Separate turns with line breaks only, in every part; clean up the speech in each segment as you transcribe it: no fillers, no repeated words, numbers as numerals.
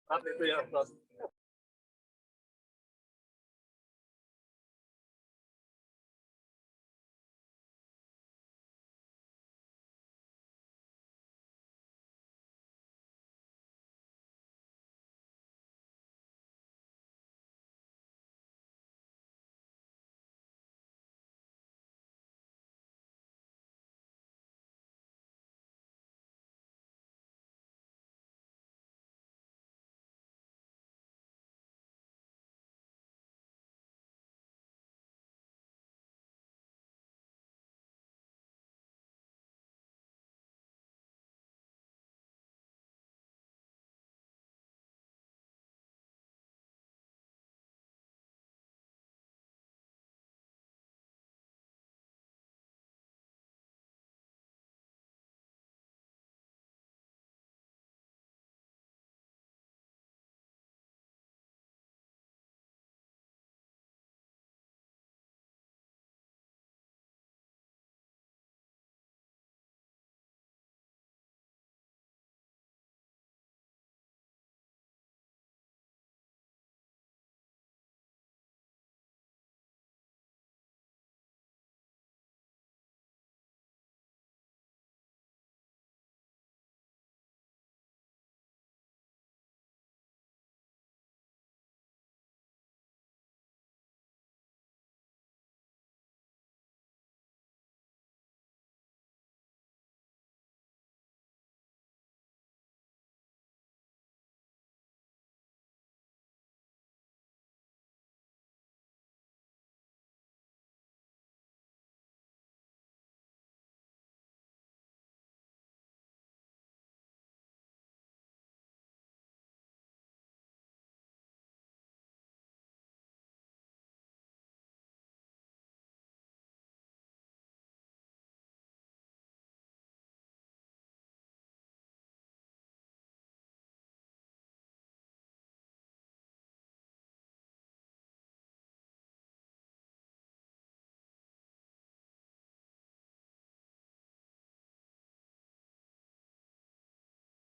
Apa itu ya, Prof?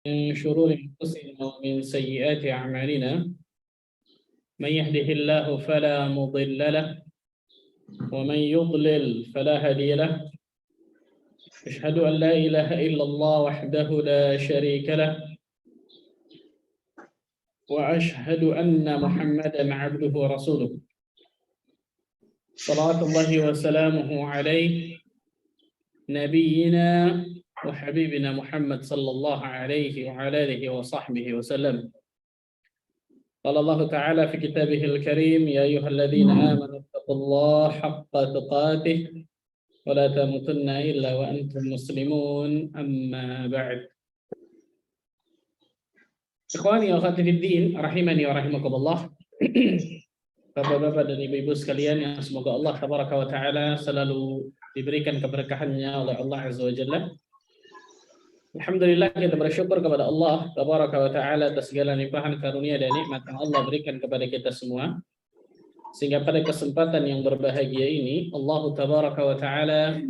من شرور أنفسنا ومن سيئات أعمالنا من يهده الله فلا مضل له ومن يضلل فلا هادي له أشهد أن لا إله إلا الله وحده لا شريك له وأشهد أن محمدا عبده ورسوله صلوات الله وسلامه عليه نبينا وحبيبنا محمد صلى الله عليه وعلى آله وصحبه وسلم. قال الله تعالى في كتابه الكريم: يا أيها الذين آمنوا اتقوا الله حق تقاته ولا تموتن إلا وأنتم مسلمون. أما بعد. Ikhwani wa akhwati fiddin, rahimani wa rahimakumullah. Bapak-bapak dan ibu-ibu sekalian yang semoga Allah tabaraka wa taala selalu diberikan keberkahannya oleh Allah azza wa jalla. Alhamdulillah, kita bersyukur kepada Allah tabaraka wa taala atas segala limpahan karunia dan nikmat yang Allah berikan kepada kita semua. Sehingga pada kesempatan yang berbahagia ini Allah tabaraka wa taala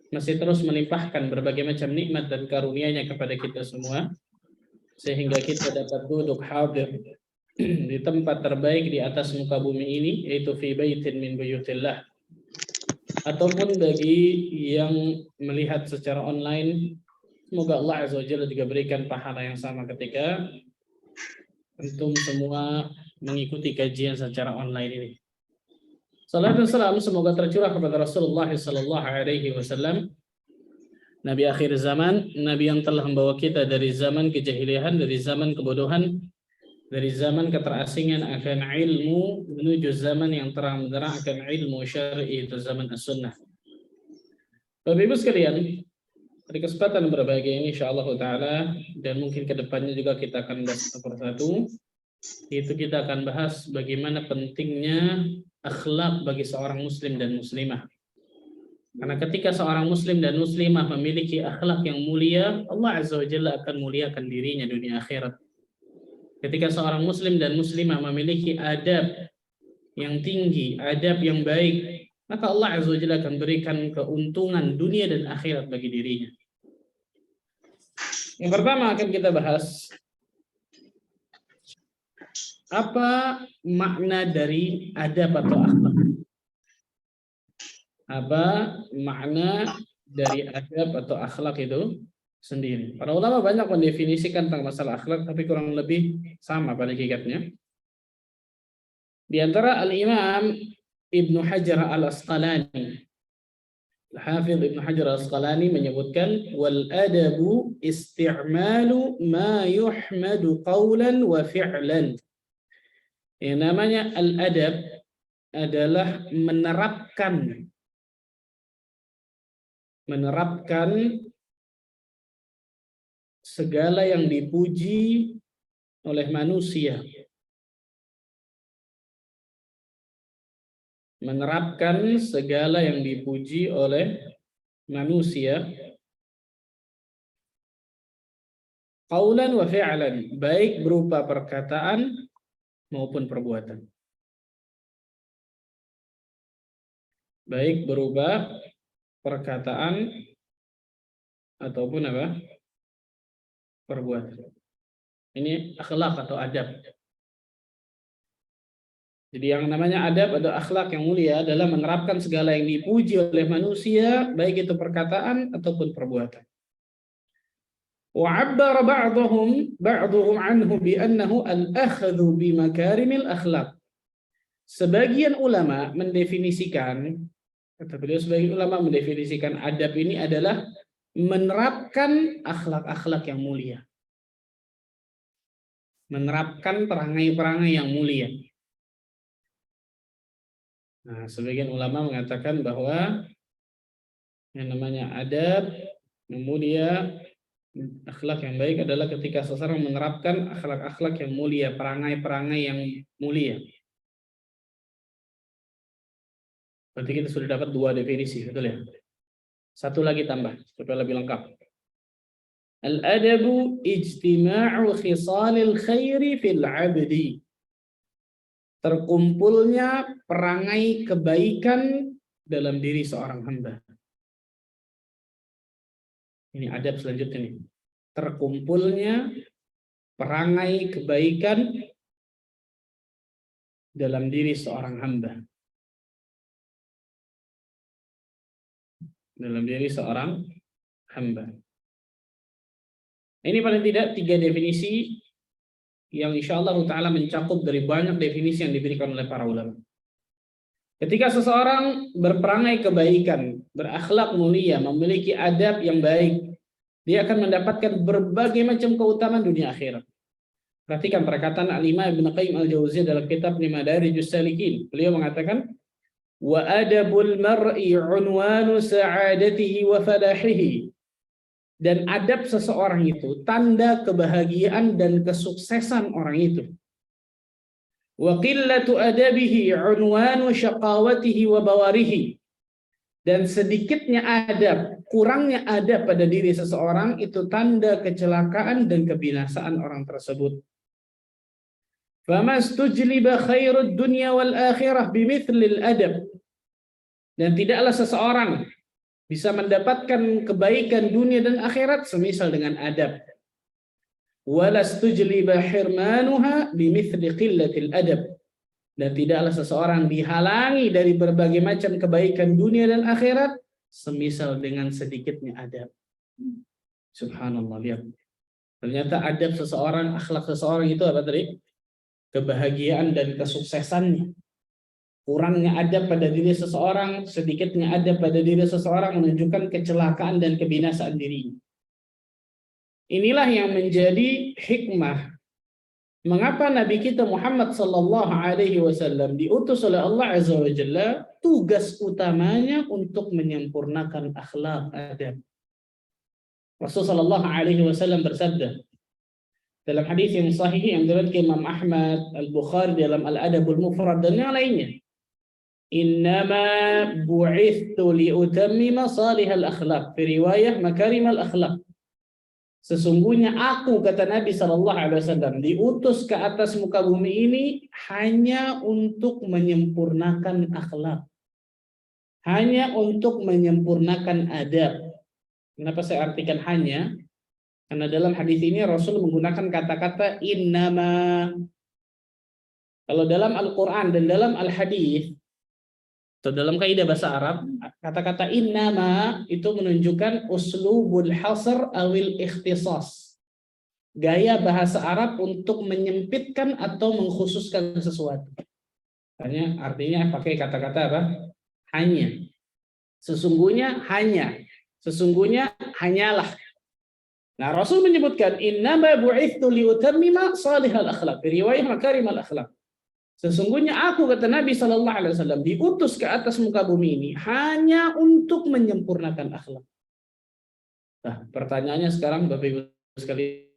masih terus melimpahkan berbagai macam nikmat dan karunia-Nya kepada kita semua, sehingga kita dapat duduk hadir di tempat terbaik di atas muka bumi ini, yaitu fi baitin min buyutillah. Ataupun bagi yang melihat secara online, semoga Allah azza wa jalla juga berikan pahala yang sama ketika antum semua mengikuti kajian secara online ini. Salam dan salam semoga tercurah kepada Rasulullah sallallahu alaihi wasallam, Nabi akhir zaman, Nabi yang telah membawa kita dari zaman kejahilian, dari zaman kebodohan, dari zaman keterasingan akan ilmu menuju zaman yang terang benderang akan ilmu syar'i, itu zaman as-sunnah. Bapak Ibu sekalian, pada kesempatan berbahagia ini insyaallah taala, dan mungkin kedepannya juga kita akan bahas satu persatu, itu kita akan bahas bagaimana pentingnya akhlak bagi seorang muslim dan muslimah. Karena ketika seorang muslim dan muslimah memiliki akhlak yang mulia, Allah azza wa jalla akan muliakan dirinya dunia akhirat. Ketika seorang muslim dan muslimah memiliki adab yang tinggi, adab yang baik, maka Allah azza wa jalla akan berikan keuntungan dunia dan akhirat bagi dirinya. Yang pertama akan kita bahas Apa makna dari adab atau akhlak? Apa makna dari adab atau akhlak itu sendiri? Para ulama banyak mendefinisikan tentang masalah akhlak, tapi kurang lebih sama pada hakikatnya. Di antara Al-Imam Ibnu Hajar Al-Asqalani, Al-Hafidh Ibnu Hajar Al-Asqalani menyebutkan wal adabu isti'malu ma yuhmadu qawlan wa fi'lan. Yang namanya al-adab adalah menerapkan segala yang dipuji oleh manusia. Menerapkan segala yang dipuji oleh manusia. Qaulan wa fi'lan, baik berupa perkataan maupun perbuatan. Baik berupa perkataan ataupun apa? Perbuatan. Ini akhlak atau adab. Jadi yang namanya adab atau akhlak yang mulia adalah menerapkan segala yang dipuji oleh manusia, baik itu perkataan ataupun perbuatan. وعبر بعضهم عنه بأنه الأخذ بمكارم الأخلاق. Sebagian ulama mendefinisikan, kata beliau, sebagian ulama mendefinisikan adab ini adalah menerapkan akhlak-akhlak yang mulia. Menerapkan perangai-perangai yang mulia. Nah, sebagian ulama mengatakan bahwa yang namanya adab yang mulia, akhlak yang baik adalah ketika seseorang menerapkan akhlak-akhlak yang mulia, perangai-perangai yang mulia. Berarti kita sudah dapat dua definisi, betul ya? Satu lagi tambah supaya lebih lengkap. Al-adabu ijtima'u khisalil khairi fil 'abdi. Terkumpulnya perangai kebaikan dalam diri seorang hamba. Ini adab selanjutnya nih. Terkumpulnya perangai kebaikan dalam diri seorang hamba. Dalam diri seorang hamba. Ini paling tidak 3 definisi yang insyaallah ta'ala mencakup dari banyak definisi yang diberikan oleh para ulama. Ketika seseorang berperangai kebaikan, berakhlak mulia, memiliki adab yang baik, dia akan mendapatkan berbagai macam keutamaan dunia akhirat. Perhatikan perkataan Al-Imam Ibnu Qayyim Al-Jauziyah dalam kitab Madarijus Salikin. Beliau mengatakan, wa adabul mar'i unwanu sa'adatihi wa falahihi. Dan adab seseorang itu tanda kebahagiaan dan kesuksesan orang itu. Wa qillatu adabihi unwanu syaqawatihi wa bawarihi. Dan sedikitnya adab, kurangnya adab pada diri seseorang itu tanda kecelakaan dan kebinasaan orang tersebut. Famastujliba khairud dunya wal akhirah bimithlil adab. Dan tidaklah seseorang bisa mendapatkan kebaikan dunia dan akhirat semisal dengan adab. Walastujliba hirmanuha bimithli qillatil adab. Dan tidaklah seseorang dihalangi dari berbagai macam kebaikan dunia dan akhirat semisal dengan sedikitnya adab. Subhanallah, lihat. Ternyata adab seseorang, akhlak seseorang itu apa tadi? Kebahagiaan dan kesuksesannya. Kurangnya adab pada diri seseorang, sedikitnya adab pada diri seseorang menunjukkan kecelakaan dan kebinasaan dirinya. Inilah yang menjadi hikmah mengapa Nabi kita Muhammad sallallahu alaihi wasallam diutus oleh Allah Azza wa Jalla, tugas utamanya untuk menyempurnakan akhlak adab. Rasulullah sallallahu alaihi wasallam bersabda dalam hadis yang sahih yang diriwayatkan Imam Ahmad, Al-Bukhari dalam Al-Adabul Mufrad dan yang lainnya. Innama bu'ithtu liutammima salihal akhlaq. Fi riwayah makarimal akhlaq. Sesungguhnya aku, kata Nabi SAW, diutus ke atas muka bumi ini hanya untuk menyempurnakan akhlak. Hanya untuk menyempurnakan adab. Kenapa saya artikan hanya? Karena dalam hadis ini Rasul menggunakan kata-kata innama. Kalau dalam Al-Quran dan dalam Al-Hadis atau dalam kaidah bahasa Arab, kata-kata innama itu menunjukkan uslubul hasr awil ikhtisas. Gaya bahasa Arab untuk menyempitkan atau mengkhususkan sesuatu. Artinya pakai kata-kata apa? Hanya. Sesungguhnya hanya. Sesungguhnya hanyalah. Nah, Rasul menyebutkan innama bu'itsu liutammima salihal akhlaq. Riwayat makarimal akhlaq. Sesungguhnya aku, kata Nabi Shallallahu Alaihi Wasallam, diutus ke atas muka bumi ini hanya untuk menyempurnakan akhlak. Nah, pertanyaannya sekarang, Bapak Ibu sekalian,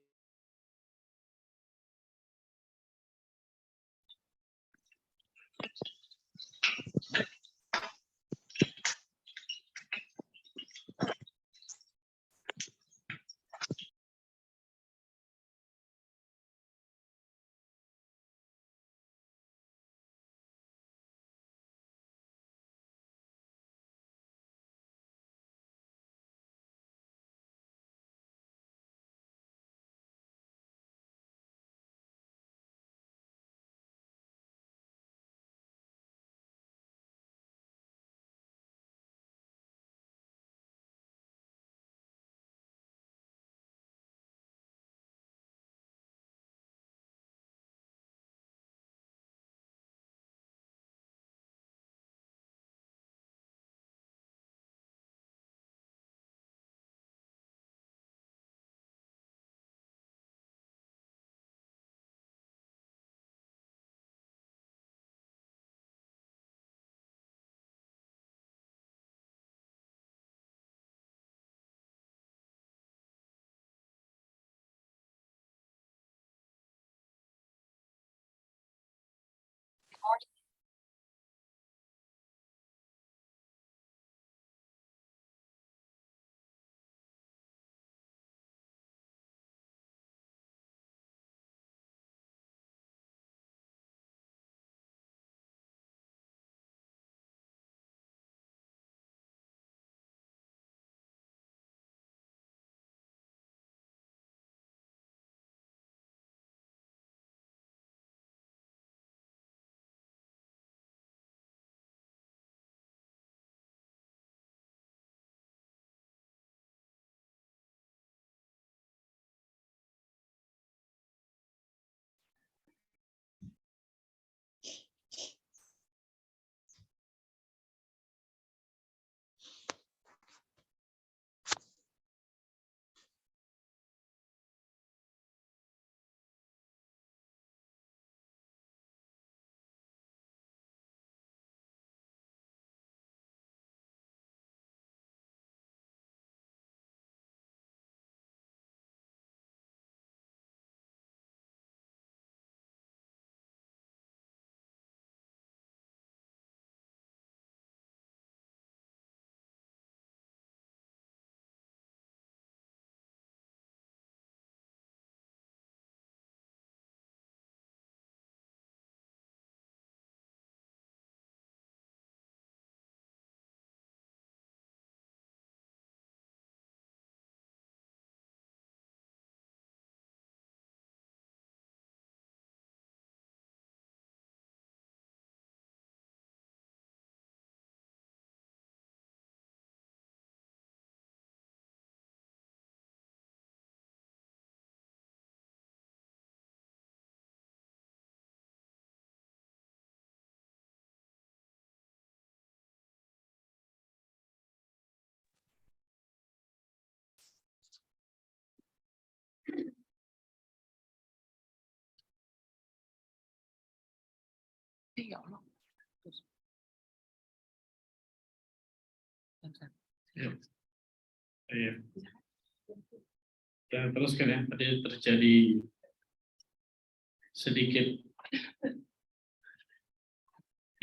ya, ya, teruskan ya. Tadi terjadi sedikit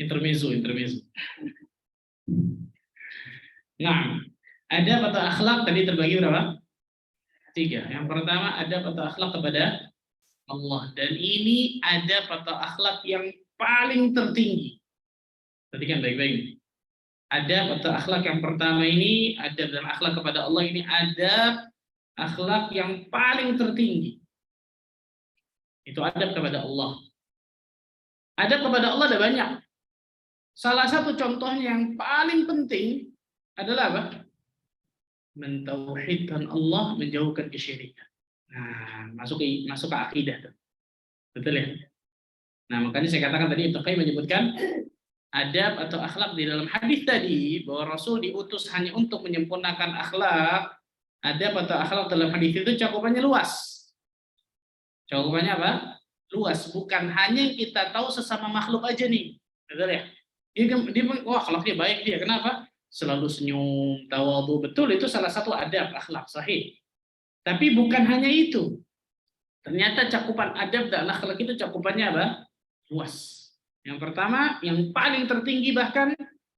intermezzo. Nah, ada tata akhlak tadi terbagi berapa? 3. Yang pertama ada tata akhlak kepada Allah, dan ini ada tata akhlak yang paling tertinggi. Perhatikan baik-baik. Ada tata akhlak yang pertama ini, ada dalam akhlak kepada Allah ini ada akhlak yang paling tertinggi. Itu adab kepada Allah. Adab kepada Allah ada banyak. Salah satu contohnya yang paling penting adalah apa? Mentauhidkan Allah, menjauhkan kesyirikan. Nah, masuk ke akidah tuh. Betul ya? Nah, makanya saya katakan tadi Ibnu Qayyim menyebutkan adab atau akhlak di dalam hadis tadi bahwa Rasul diutus hanya untuk menyempurnakan akhlak. Adab atau akhlak dalam hadis itu cakupannya luas. Cakupannya apa? Luas, bukan hanya yang kita tahu sesama makhluk aja nih. Betul ya? Dia wah akhlaknya baik dia. Kenapa? Selalu senyum, tawadhu. Betul, itu salah satu adab akhlak sahih. Tapi bukan hanya itu. Ternyata cakupan adab dan akhlak itu cakupannya apa? Luas. Yang pertama, yang paling tertinggi bahkan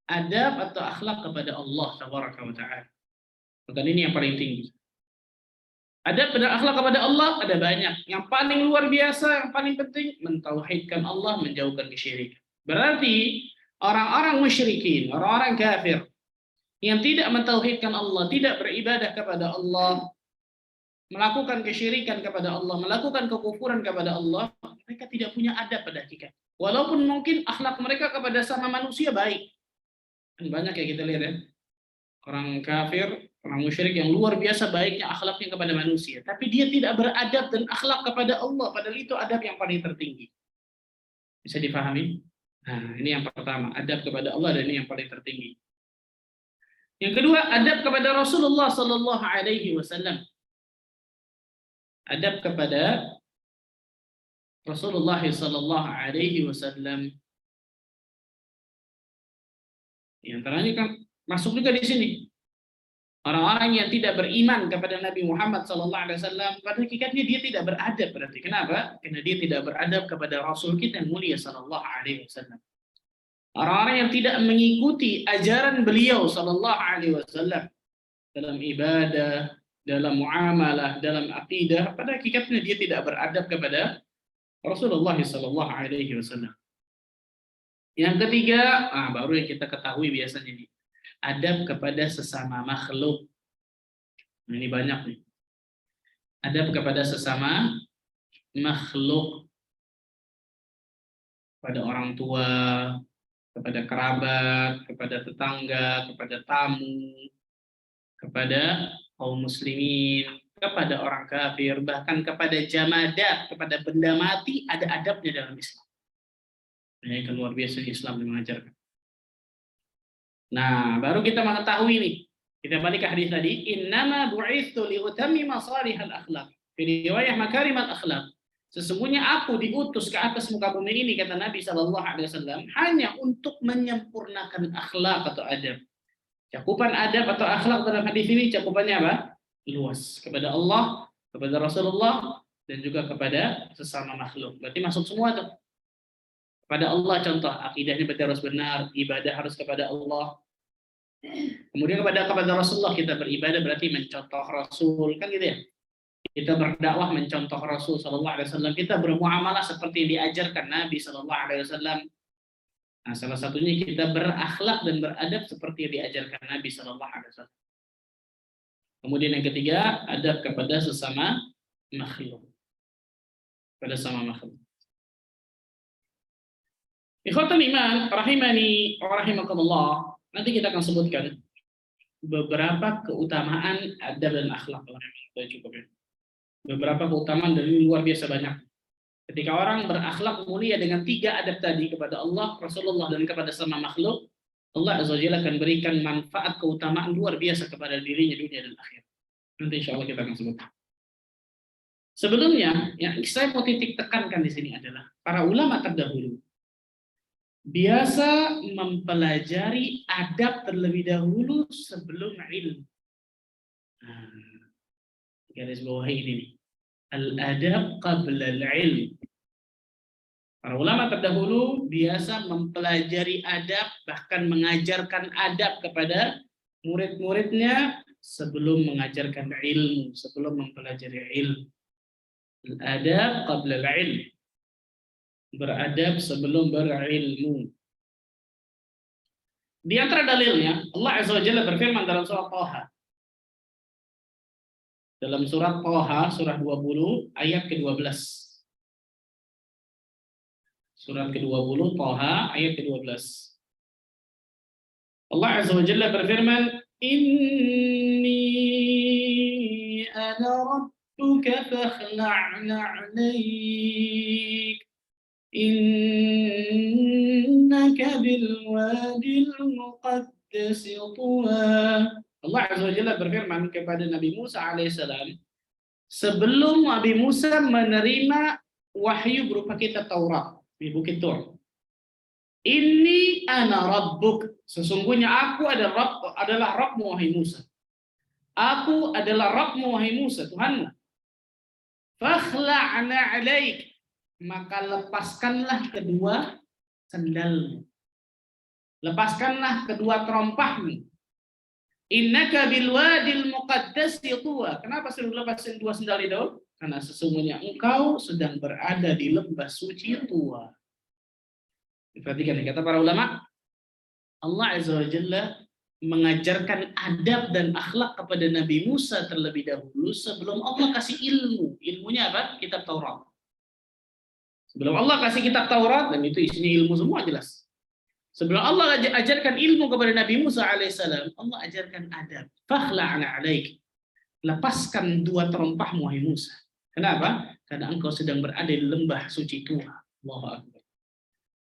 adab atau akhlak kepada Allah Tabaraka wa Ta'ala. Bukan ini yang paling tinggi. Adab dan akhlak kepada Allah ada banyak. Yang paling luar biasa, yang paling penting mentauhidkan Allah, menjauhkan kesyirikan. Berarti orang-orang musyrikin, orang-orang kafir yang tidak mentauhidkan Allah, tidak beribadah kepada Allah, melakukan kesyirikan kepada Allah, melakukan kekufuran kepada Allah, mereka tidak punya adab pada hakikat. Walaupun mungkin akhlak mereka kepada sama manusia baik. Dan banyak ya kita lihat ya. Orang kafir, orang musyrik yang luar biasa baiknya akhlaknya kepada manusia, tapi dia tidak beradab dan akhlak kepada Allah, padahal itu adab yang paling tertinggi. Bisa dipahami? Nah, ini yang pertama, adab kepada Allah, dan ini yang paling tertinggi. Yang kedua, adab kepada Rasulullah Sallallahu Alaihi Wasallam. Adab kepada Rasulullah Sallallahu Alaihi Wasallam. Di antaranya kan masuk juga di sini. Orang-orang yang tidak beriman kepada Nabi Muhammad SAW, pada hakikatnya dia tidak beradab berarti. Kenapa? Karena dia tidak beradab kepada Rasul kita yang mulia Sallallahu Alaihi Wasallam. Orang-orang yang tidak mengikuti ajaran beliau Sallallahu Alaihi Wasallam dalam ibadah, dalam muamalah, dalam akidah, pada hakikatnya dia tidak beradab kepada Rasulullah Sallallahu Alaihi Wasallam. Yang ketiga, baru yang kita ketahui biasanya nih. Adab kepada sesama makhluk. Nah, ini banyak nih. Adab kepada sesama makhluk. Kepada orang tua, kepada kerabat, kepada tetangga, kepada tamu, kepada kaum muslimin, kepada orang kafir, bahkan kepada jamadat, kepada benda mati, ada adabnya dalam Islam. Nah, yang luar biasa Islam mengajarkan. Nah, baru kita mengetahui nih. Kita balik ke hadis tadi, innama bu'itsu liutammima salihal akhlaq. Fi riwayah makarimal akhlaq. Sesungguhnya aku diutus ke atas muka bumi ini, kata Nabi Shallallahu Alaihi Wasallam, hanya untuk menyempurnakan akhlak atau adab. Cakupan adab atau akhlak dalam hadis ini cakupannya apa? Luas, kepada Allah, kepada Rasulullah, dan juga kepada sesama makhluk. Berarti masuk semua tuh. Kepada Allah contoh, akidahnya berarti harus benar, ibadah harus kepada Allah. Kemudian kepada Rasulullah kita beribadah berarti mencontoh Rasul, kan gitu ya. Kita berdakwah mencontoh Rasul Sallallahu Alaihi Wasallam. Kita bermuamalah seperti yang diajarkan Nabi Sallallahu Alaihi Wasallam. Nah, salah satunya kita berakhlak dan beradab seperti yang diajarkan Nabi Sallallahu Alaihi Wasallam. Kemudian yang ketiga, adab kepada sesama makhluk. Pada sama makhluk. Ikhwatul iman, rahimani wa rahimakumullah. Nanti kita akan sebutkan beberapa keutamaan adab dan akhlak. Beberapa keutamaan dari luar biasa banyak. Ketika orang berakhlak mulia dengan 3 adab tadi kepada Allah, Rasulullah, dan kepada sama makhluk, Allah Azza wa Jalla akan berikan manfaat keutamaan luar biasa kepada dirinya dunia dan akhirat. Nanti insya Allah kita akan sebutkan. Sebelumnya, yang saya mau titik tekankan di sini adalah para ulama terdahulu biasa mempelajari adab terlebih dahulu sebelum ilmu. Garis bawah ini nih. Al-adab qabla al-ilm. Para ulama terdahulu biasa mempelajari adab, bahkan mengajarkan adab kepada murid-muridnya sebelum mengajarkan ilmu, sebelum mempelajari ilmu. Al-adab qabla al-ilm. Beradab sebelum berilmu. Di antara dalilnya, Allah Azza wa Jalla berfirman dalam surat Thaha. Dalam surat Thaha, surah 20, ayat ke-12. Surat ke-20 Thaha ayat ke-12. Allah Azza wa Jalla berfirman, "Inni ana rabbuka fakhla'na 'alaik. Innaka bil wadil muqaddas tuwa." Allah Azza wa Jalla berfirman kepada Nabi Musa alaihissalam sebelum Nabi Musa menerima wahyu berupa kitab Taurat di Bukit Tur. Ini ana rabbuk, sesungguhnya aku adalah Rabbmu wahai Musa. Aku adalah Rabbmu wahai Musa, Tuhanmu. Fakhla'na 'alaik, maka lepaskanlah kedua sandalmu. Lepaskanlah kedua terompahmu. Innaka bil wadil muqaddas tuwa. Kenapa suruh lepasin dua sandal itu? Karena sesungguhnya engkau sedang berada di lembah suci Tuwa. Perhatikan kata para ulama, Allah Azza wa Jalla mengajarkan adab dan akhlak kepada Nabi Musa terlebih dahulu sebelum Allah kasih ilmu. Ilmunya apa? Kitab Taurat. Sebelum Allah kasih kitab Taurat, dan itu isinya ilmu semua jelas. Sebelum Allah ajarkan ilmu kepada Nabi Musa alaihissalam, Allah ajarkan adab. Fakhla'na 'alaik. Lepaskan dua terompahmu wahai Musa. Kenapa? Karena engkau sedang berada di lembah suci Tuwa. Allahu Akbar.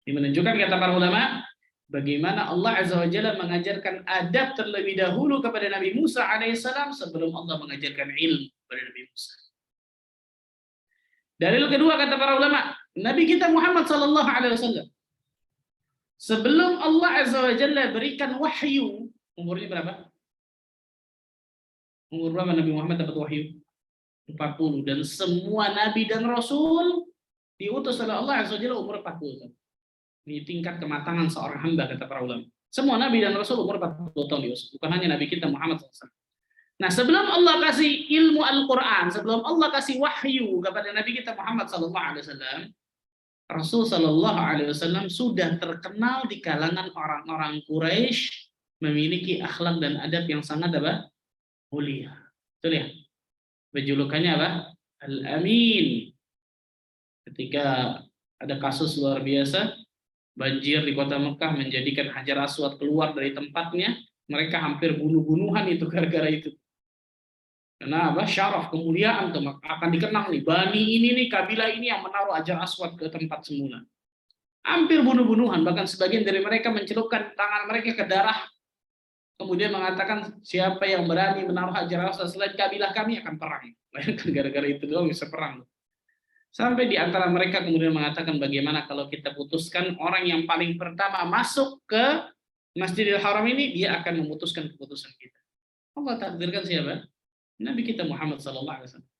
Ini menunjukkan kata para ulama bagaimana Allah Azza wa Jalla mengajarkan adab terlebih dahulu kepada Nabi Musa alaihissalam sebelum Allah mengajarkan ilmu kepada Nabi Musa. Dalil kedua kata para ulama, Nabi kita Muhammad sallallahu alaihi wasallam sebelum Allah Azza wa Jalla berikan wahyu, umurnya berapa? Umur berapa Nabi Muhammad dapat wahyu? 40. Dan semua nabi dan rasul diutus oleh Allah Azza wa Jalla umur 40. Ini tingkat kematangan seorang hamba kata para ulama. Semua nabi dan rasul umur 40 tahun diutus, bukan hanya nabi kita Muhammad SAW. Nah, sebelum Allah kasih ilmu Al-Qur'an, sebelum Allah kasih wahyu kepada nabi kita Muhammad SAW, Rasul Shallallahu Alaihi Wasallam sudah terkenal di kalangan orang-orang Quraisy memiliki akhlak dan adab yang sangat apa? Mulia. Betul ya? Berjulukannya apa? Al-Amin. Ketika ada kasus luar biasa, banjir di kota Mekah menjadikan Hajar Aswad keluar dari tempatnya, mereka hampir bunuh-bunuhan itu gara-gara itu. Karena apa? Syaraf, kemuliaan tuh akan dikenang nih. Bani ini nih, kabilah ini yang menaruh Hajar Aswad ke tempat semula. Hampir bunuh-bunuhan, bahkan sebagian dari mereka mencelupkan tangan mereka ke darah, kemudian mengatakan siapa yang berani menaruh Hajar Aswad selain kabilah kami akan perang. Bayangkan gara-gara itu doang bisa perang. Sampai di antara mereka kemudian mengatakan bagaimana kalau kita putuskan orang yang paling pertama masuk ke Masjidil Haram ini, dia akan memutuskan keputusan kita. Allah takdirkan siapa? Nabi kita Muhammad SAW.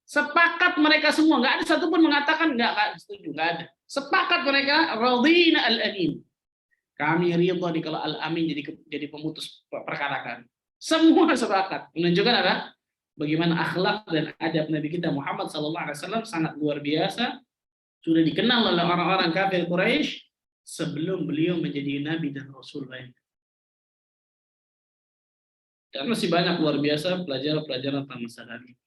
Sepakat mereka semua, nggak ada satupun mengatakan nggak setuju, nggak ada. Sepakat mereka, radina al-amin. Kami ridha di kalau al-amin jadi pemutus perkara kami. Semua sepakat. Menunjukkan apa? Bagaimana akhlak dan adab Nabi kita Muhammad SAW sangat luar biasa, sudah dikenal oleh orang-orang kafir Quraisy sebelum beliau menjadi Nabi dan Rasul lain. Dan masih banyak luar biasa pelajaran-pelajaran tentang masalah ini.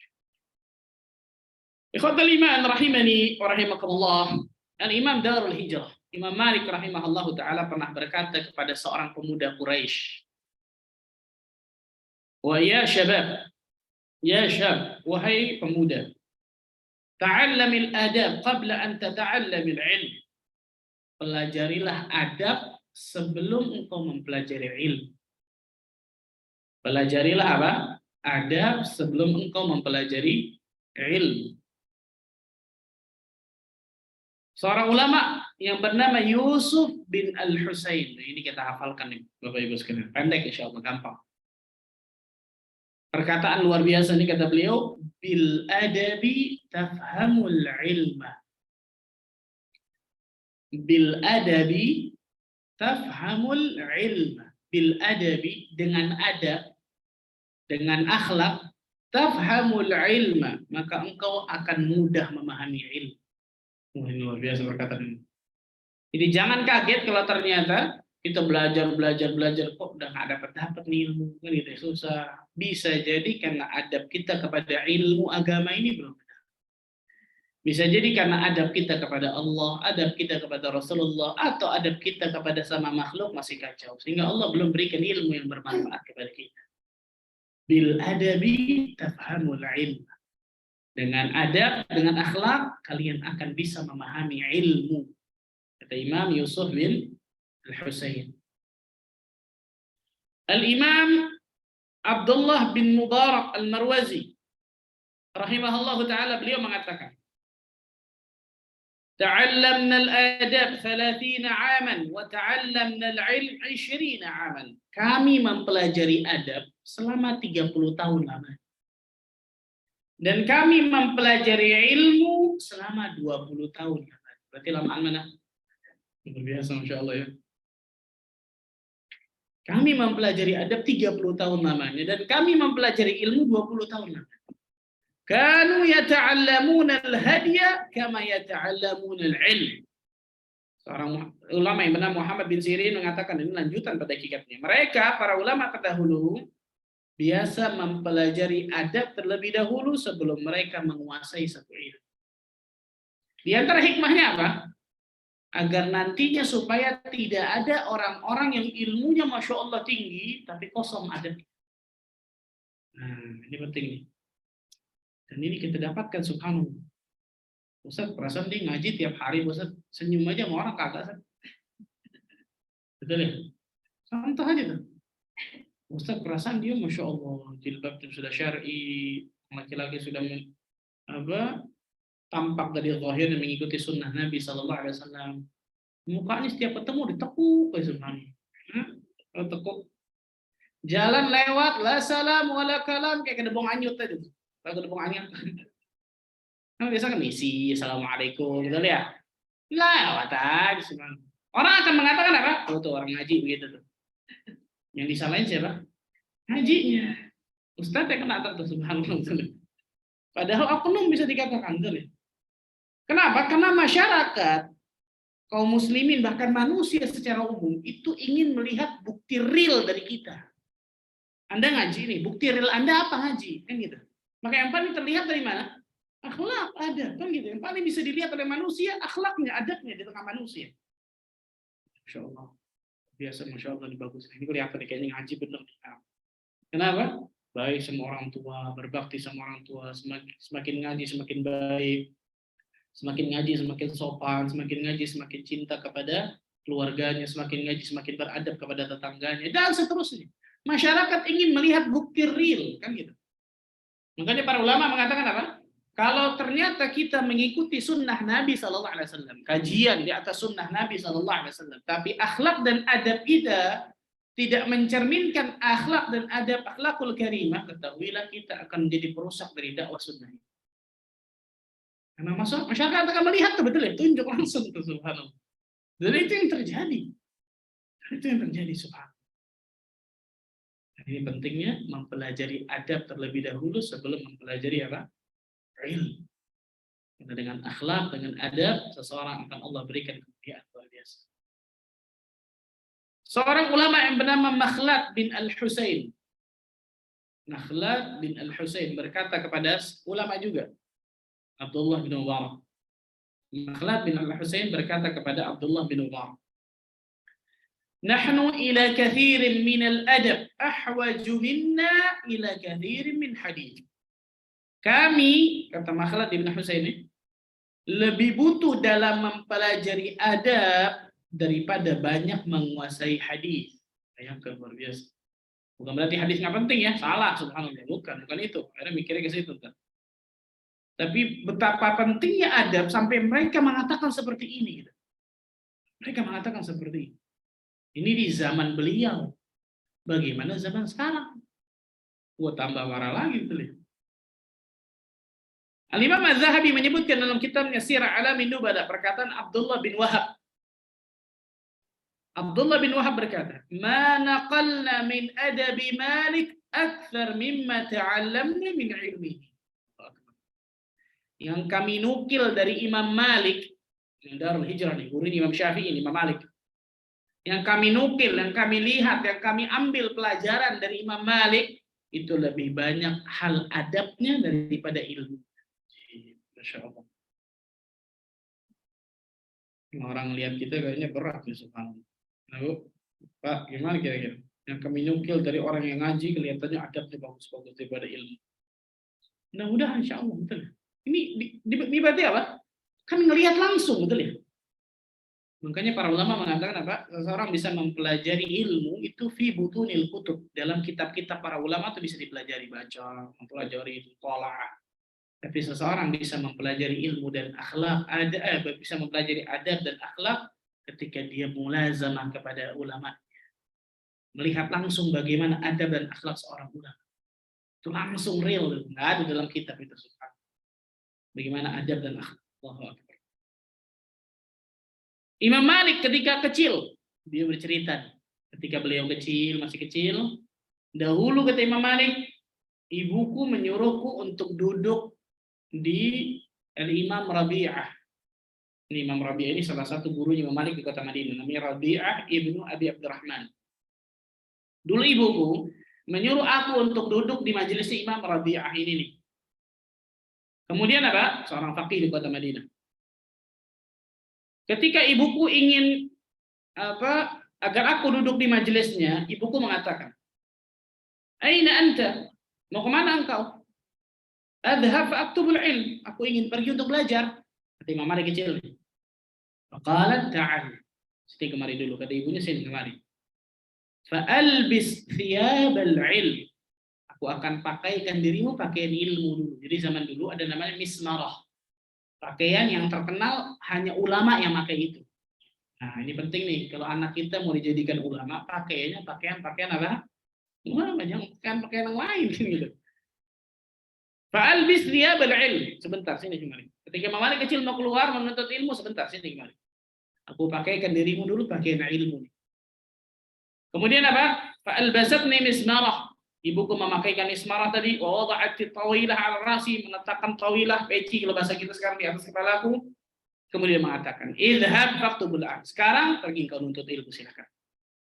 Ikhwatal iman rahimani wa rahimakumullah. Al-Imam Darul Hijrah, Imam Malik rahimahullahu taala pernah berkata kepada seorang pemuda Quraisy, "Wa ya syabab, ya syab, wahai pemuda, ta'allamil adab qabla an tata'allamil ilm." Pelajarilah adab sebelum engkau mempelajari ilmu. Pelajarilah apa? Adab sebelum engkau mempelajari ilmu. Seorang ulama yang bernama Yusuf bin Al-Husain. Ini kita hafalkan nih, Bapak Ibu sekalian. Pendek insyaallah, gampang. Perkataan luar biasa ini kata beliau, bil adabi tafhamul ilma. Bil adabi tafhamul ilma. Bil adabi, dengan adab, dengan akhlak, tafhamul ilma, maka engkau akan mudah memahami ilmu. Ini luar biasa perkataan ini. Jadi jangan kaget kalau ternyata kita belajar kok udah nggak dapat nih ilmu, kan gitu susah. Bisa jadi karena adab kita kepada ilmu agama ini belum benar. Bisa jadi karena adab kita kepada Allah, adab kita kepada Rasulullah, atau adab kita kepada sama makhluk masih kacau. Sehingga Allah belum berikan ilmu yang bermanfaat kepada kita. Bil adabi tafhamul ilm. Dengan adab, dengan akhlak, kalian akan bisa memahami ilmu. Kata Imam Yusuf bin Al-Husayn. Al-Imam Abdullah bin Mubarak Al-Marwazi rahimahullah ta'ala, beliau mengatakan, ta'allamna al-adab 30 aman wa ta'allamna al-ilm 20 aman. Kami mempelajari adab selama 30 tahun lamanya. Dan kami mempelajari ilmu selama 20 tahun lamanya. Berarti lamaan mana? Luar biasa, Masya Allah ya. Kami mempelajari adab 30 tahun lamanya. Dan kami mempelajari ilmu 20 tahun lamanya. Kanu yata'allamuna al-hadiya kama yata'allamuna al-ilm. Seorang ulama yang bernama Muhammad bin Sirin mengatakan, ini lanjutan pada hakikatnya. Mereka, para ulama terdahulu, biasa mempelajari adab terlebih dahulu sebelum mereka menguasai satu ilmu. Di antara hikmahnya apa? Agar nantinya supaya tidak ada orang-orang yang ilmunya Masya Allah tinggi, tapi kosong adab. Nah, ini penting nih. Dan ini kita dapatkan, subhanallah. Ustaz, perasaan dia ngaji tiap hari, Ustaz, senyum aja sama orang kagak, Ustaz. Betul ya? Contoh aja tuh. Ustaz, perasaan dia Masya Allah, jilbabnya sudah syar'i, laki-laki sudah tampak dari zahir dan mengikuti sunnah Nabi SAW. Mukanya setiap ketemu ditekuk, subhanallah. Tekuk. Jalan lewat, la salam wa la kalam, kayak kedebong anyut aja tuh. Kalau kedebong anyut. Kan biasa kan misi, assalamualaikum, gitu ya. Lewat aja, subhanallah. Orang akan mengatakan apa? Oh, tuh orang ngaji begitu tuh. Yang disalahin siapa? Ngajinya. Ustaz yang kena tuh, subhanallah. Padahal oknum bisa dikatakan, betul ya. Kenapa? Karena masyarakat, kaum muslimin, bahkan manusia secara umum, itu ingin melihat bukti real dari kita. Anda ngaji nih, bukti real Anda apa ngaji? Kan gitu. Maka yang paling terlihat dari mana? Akhlak ada, kan gitu. Yang paling bisa dilihat oleh manusia, akhlaknya, adabnya di tengah manusia. Masya Allah. Biasa, Masya Allah, ini bagus. Ini kelihatan kayaknya ngaji bener. Kenapa? Baik sama orang tua, berbakti sama orang tua, semakin ngaji semakin baik, semakin ngaji semakin sopan, semakin ngaji semakin cinta kepada keluarganya, semakin ngaji semakin beradab kepada tetangganya, dan seterusnya. Masyarakat ingin melihat bukti real, kan gitu. Makanya para ulama mengatakan apa? Kalau ternyata kita mengikuti sunnah Nabi SAW, kajian di atas sunnah Nabi SAW, tapi akhlak dan adab kita tidak mencerminkan akhlak dan adab akhlakul karimah, ketahuilah kita akan menjadi perusak dari dakwah sunnah. Karena masyarakat akan melihat betul ya, tunjuk langsung tuh, subhanallah. Dan itu yang terjadi. Itu yang terjadi, subhanallah. Ini pentingnya mempelajari adab terlebih dahulu sebelum mempelajari apa? Ilmu. Karena dengan akhlak, dengan adab, seseorang akan Allah berikan kemuliaan luar biasa. Seorang ulama yang bernama Makhlad bin Al-Husayn. Makhlad bin Al-Husayn berkata kepada ulama juga, Abdullah bin Mubarak. Makhlad bin Al-Husayn berkata kepada Abdullah bin Mubarak, Nahnu ila kathirin min al-adab ahwaju minna ila kathirin min hadith. Kami, kata Makhlad bin Al-Husayn, lebih butuh dalam mempelajari adab daripada banyak menguasai hadis. Yang luar biasa. Bukan berarti hadis nggak penting ya, salah, subhanallah, bukan itu. Akhirnya mikirnya ke situ kan. Tapi betapa pentingnya adab sampai mereka mengatakan seperti ini. Gitu. Mereka mengatakan seperti ini. Ini di zaman beliau. Bagaimana zaman sekarang? Gua tambah marah lagi tuh. Al-Imam Az-Zahabi menyebutkan dalam kitabnya Sirah Alamin Nubala perkataan Abdullah bin Wahab. Abdullah bin Wahab berkata, "Ma naqalna min adabi Malik akthar mimma ta'allamna min ilmihi." Yang kami nukil dari Imam Malik, yang Darul Hijrah nih, guru Imam Syafi'i, Imam Malik. Yang kami nukil, yang kami lihat, yang kami ambil pelajaran dari Imam Malik, itu lebih banyak hal adabnya daripada ilmu. Masya Allah. Orang lihat kita kayaknya berat nih, subhanallah. Nah, Bu, Pak, gimana kira-kira? Yang kami nukil dari orang yang ngaji kelihatannya adabnya bagus-bagus daripada ilmu. Mudah-mudahan insya Allah, betul ya. Ini berarti apa? Kan ngelihat langsung, betul ya. Makanya para ulama mengatakan apa? Seseorang bisa mempelajari ilmu itu fi butunil kutub. Dalam kitab-kitab para ulama itu bisa dipelajari, baca, mempelajari, tolak. Tapi seseorang bisa mempelajari ilmu dan akhlak, bisa mempelajari adab dan akhlak ketika dia mulazamah kepada ulama. Melihat langsung bagaimana adab dan akhlak seorang ulama. Itu langsung real, nggak ada dalam kitab itu. Bagaimana adab dan akhlak. Allahu Akbar. Imam Malik ketika kecil, dia bercerita, ketika beliau kecil, masih kecil, dahulu kata Imam Malik, ibuku menyuruhku untuk duduk di Al-Imam Rabi'ah. Ini Imam Rabi'ah ini salah satu gurunya Imam Malik di kota Madinah, namanya Rabi'ah ibnu Abi Abdurrahman. Dulu ibuku menyuruh aku untuk duduk di majelis Imam Rabi'ah ini nih. Kemudian apa? Seorang faqih di kota Madinah. Ketika ibuku ingin agar aku duduk di majelisnya, ibuku mengatakan, "Aina anta? Mau kemana engkau?" "Adhhab fa'aktubul ilm." Aku ingin pergi untuk belajar. Kata Imam Malik kecil. Faqalat ta'al. Sini kemari dulu, kata ibunya, sini kemari. Fa'albis thiyabal ilm. Aku akan pakaikan dirimu pakaian ilmu dulu. Jadi zaman dulu ada namanya mismarah. Pakaian yang terkenal hanya ulama yang pakai itu. Nah, ini penting nih. Kalau anak kita mau dijadikan ulama, pakaiannya pakaian apa? Ulama, jangan pakaian yang lain gitu. Fa'albis thiyabal ilm. Sebentar, sini kemari. Ketika Imam Malik kecil mau keluar menuntut ilmu, sebentar, sini kemari. Aku pakaikan dirimu dulu pakaian ilmu. Kemudian apa? Fa'albasatni mismarah. Ibuku memakaikan ismarah tadi, wa wada'at tawilah 'ala rasi, meletakkan tawilah peci kalau bahasa kita sekarang di atas kepalaku. Kemudian mengatakan, "Idhhab faktubul ilm." Sekarang pergi engkau nuntut ilmu, silakan.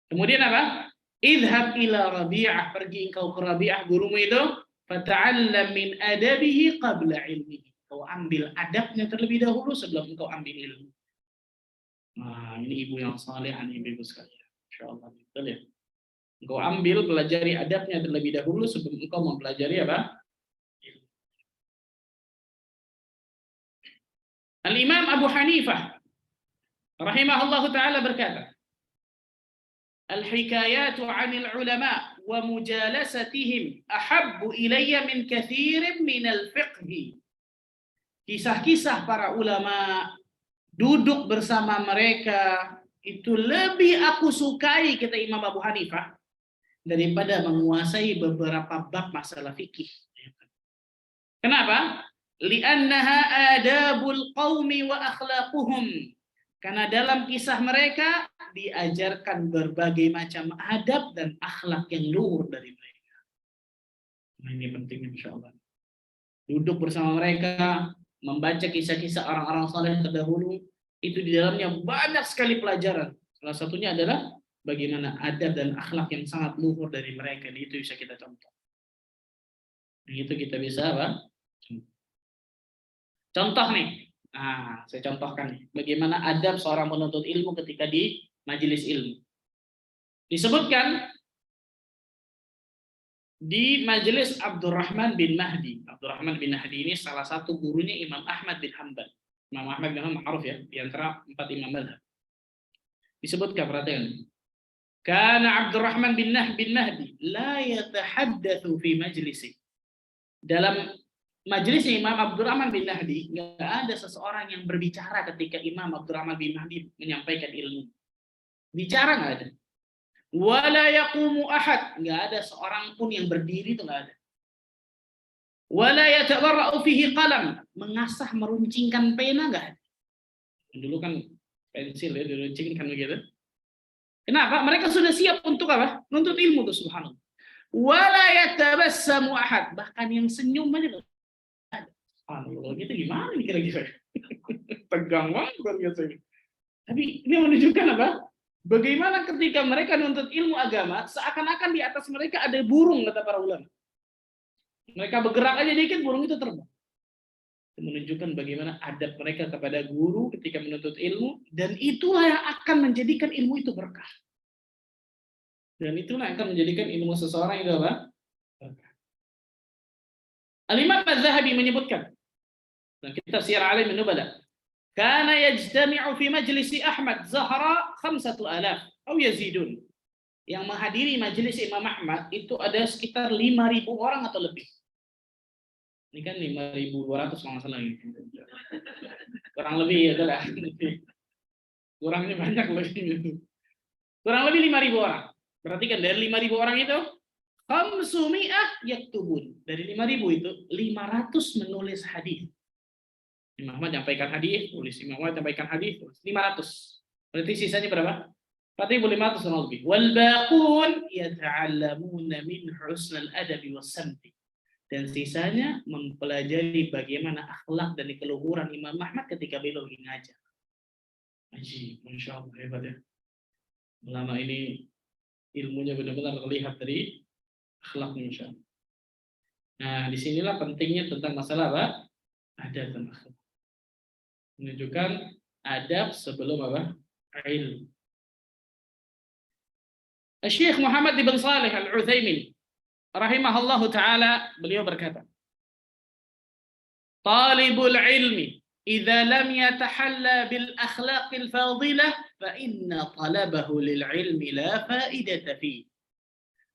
Kemudian apa? "Idhhab ila Rabi'ah." Pergi engkau ke Rabi'ah gurumu itu, fata'allam min adabihi qabla ilmihi. Kau ambil adabnya terlebih dahulu sebelum engkau ambil ilmu. Nah, ini ibu yang salehah, ibu sekalian. Insyaallah betul ya. Engkau ambil, pelajari adabnya terlebih dahulu sebelum engkau mempelajari apa? Al-Imam Abu Hanifah rahimahullahu taala berkata, "Al-hikayatu 'anil ulama wa mujalasatihim ahabbu ilayya min katsirin min al-fiqh." Kisah-kisah para ulama, duduk bersama mereka, itu lebih aku sukai, kata Imam Abu Hanifah, daripada menguasai beberapa bab masalah fikih. Kenapa? Li'annaha adabul qaumi wa akhlaquhum. Karena dalam kisah mereka diajarkan berbagai macam adab dan akhlak yang luhur dari mereka. Nah, ini penting insyaallah. Duduk bersama mereka, membaca kisah-kisah orang-orang saleh terdahulu, itu di dalamnya banyak sekali pelajaran. Salah satunya adalah bagaimana adab dan akhlak yang sangat luhur dari mereka. Itu bisa kita contoh. Itu kita bisa apa? Contoh nih. Nah, saya contohkan nih. Bagaimana adab seorang penuntut ilmu ketika di majelis ilmu. Disebutkan di majelis Abdurrahman bin Mahdi. Abdurrahman bin Mahdi ini salah satu gurunya Imam Ahmad bin Hanbal. Imam Ahmad bin Hanbal ma'ruf ya, di antara 4 imam mazhab. Disebutkan, perhatian. Karena Abdurrahman bin Mahdi la yatahaddatsu fi majlisi. Dalam majelisnya Imam Abdurrahman bin Mahdi enggak ada seseorang yang berbicara ketika Imam Abdurrahman bin Mahdi menyampaikan ilmu. Bicara enggak ada. Wala yaqumu ahad, enggak ada seorang pun yang berdiri, itu enggak ada. Wala yatabarra'u fihi qalam, mengasah meruncingkan pena enggak ada. Dulu kan pensil ya diruncingkan begitu. Kenapa? Mereka sudah siap untuk apa? Nuntut ilmu tuh, subhanallah. Wala yatabassamu ahad, bahkan yang senyum aja enggak ada. Subhanallah, gitu gimana nih kira-kira? Tegang banget biasanya. Tapi ini menunjukkan apa? Bagaimana ketika mereka nuntut ilmu agama, seakan-akan di atas mereka ada burung, kata para ulama. Mereka bergerak aja dikit, burung itu terbang. menunjukkan bagaimana adab mereka kepada guru ketika menuntut ilmu, dan itulah yang akan menjadikan ilmu itu berkah. Dan itulah yang akan menjadikan ilmu seseorang itu apa? Berkah. Al-Imam Az-Zahabi menyebutkan, dan kita Syiar Alamin Nubala, kana yajtami'u fi majlisi Ahmad Zahra 5,000 atau yazidun. Yang menghadiri majelis Imam Ahmad itu ada sekitar 5.000 orang atau lebih. Ini kan 5.200 kalau nggak salah ini. Kurang lebih ya, kurangnya banyak lebih. Kurang lebih 5.000 orang. Perhatikan dari 5.000 orang itu, 500 yaktubun. Dari 5.000 itu 500 menulis hadis. Imam Ahmad menyampaikan hadis, tulis. Imam Ahmad menyampaikan hadis, tulis. 500. Berarti sisanya berapa? 4.500 kurang lebih. Wal baqun yata'allamuna min husnal adabi was samti. Dan sisanya mempelajari bagaimana akhlak dan keluhuran Imam Ahmad ketika beliau ngajar. Ajib, Masya Allah, hebat ya. Ulama ini ilmunya benar-benar terlihat dari akhlaknya, Insya Allah. Nah, disinilah pentingnya tentang masalah apa? Adab dan akhlak. Menunjukkan adab sebelum apa? Ilmu. Syekh Muhammad bin Shalih Al-Utsaimin rahimahullahu ta'ala, beliau berkata, talibul ilmi idza lam yatahalla bil akhlaqil fadilah fa inna talabahu lil ilmi la faidata fi.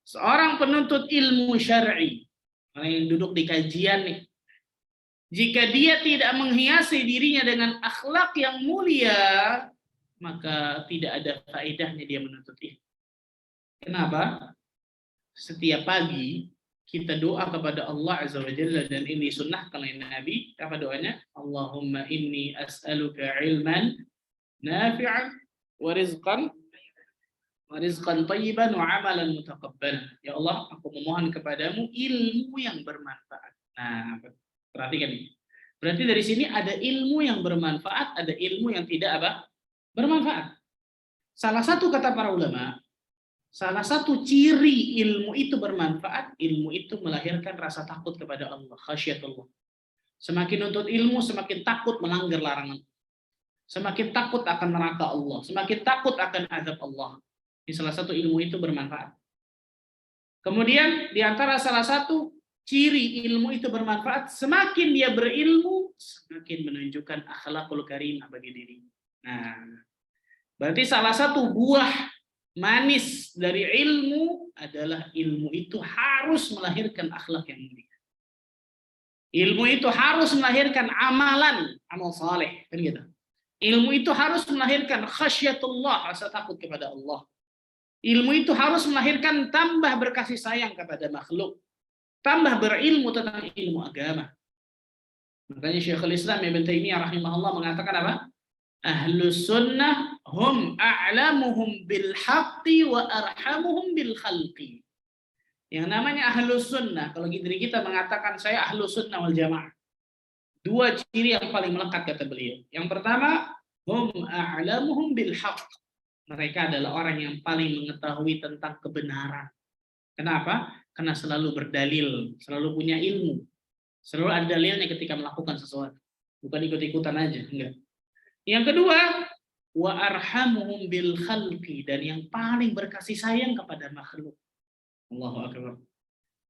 Seorang penuntut ilmu syar'i, orang yang duduk di kajian nih, jika dia tidak menghiasi dirinya dengan akhlak yang mulia, maka tidak ada faedahnya dia menuntut ilmu. Kenapa? Setiap pagi kita doa kepada Allah Azza wa Jalla, dan ini sunnah oleh Nabi. Apa doanya? Allahumma inni as'aluka ilman nafi'an wa rizqan thayyiban wa amalan mutaqabbalan. Ya Allah, aku memohon kepadamu ilmu yang bermanfaat. Nah, perhatikan ini. Berarti dari sini ada ilmu yang bermanfaat, ada ilmu yang tidak apa? Bermanfaat. Salah satu kata para ulama, salah satu ciri ilmu itu bermanfaat, ilmu itu melahirkan rasa takut kepada Allah, khasyatullah. Semakin nuntut ilmu, semakin takut melanggar larangan. Semakin takut akan neraka Allah, semakin takut akan azab Allah. Ini salah satu ilmu itu bermanfaat. Kemudian di antara salah satu ciri ilmu itu bermanfaat, semakin dia berilmu, semakin menunjukkan akhlakul karimah bagi dirinya. Nah, berarti salah satu buah manis dari ilmu adalah ilmu itu harus melahirkan akhlak yang mulia. Ilmu itu harus melahirkan amalan, amal saleh, kan gitu. Ilmu itu harus melahirkan khasyatullah, rasa takut kepada Allah. Ilmu itu harus melahirkan tambah berkasih sayang kepada makhluk, tambah berilmu tentang ilmu agama. Makanya Syekhul Islam Ibnu Taimiyah rahimahullah mengatakan apa? Ahlus sunnah hum a'lamuhum bil haqqi wa arhamuhum bil khalqi. Yang namanya ahlus sunnah, kalau diri kita mengatakan saya ahlus sunnah wal jamaah, dua ciri yang paling melekat kata beliau. Yang pertama, hum a'lamuhum bil haqq. Mereka adalah orang yang paling mengetahui tentang kebenaran. Kenapa? Karena selalu berdalil, selalu punya ilmu. Selalu ada dalilnya ketika melakukan sesuatu. Bukan ikut-ikutan aja, enggak. Yang kedua, wa arhamuhum bil khalqi, dan yang paling berkasih sayang kepada makhluk. Allahu akbar.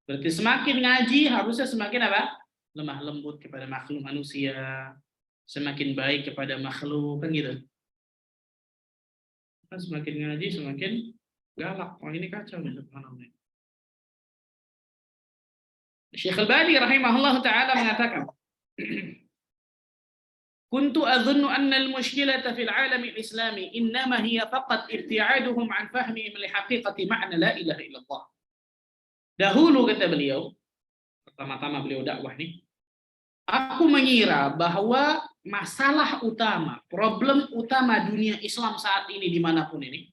Berarti semakin ngaji harusnya semakin apa? Lemah lembut kepada makhluk manusia, semakin baik kepada makhluk, kan gitu. Kan semakin ngaji semakin galak. Oh, ini kacau gitu. Syekh Al-Bani rahimahullah taala mengatakan, kuntu adhunnu anna al-mushkilata fil 'alam al-islami innama hiya faqat ibti'aduhum 'an fahmihim li haqiqati ma'na la ilaha illallah. Dahulu kata beliau, pertama-tama beliau dakwah nih, aku mengira bahwa masalah utama, problem utama dunia Islam saat ini dimanapun ini,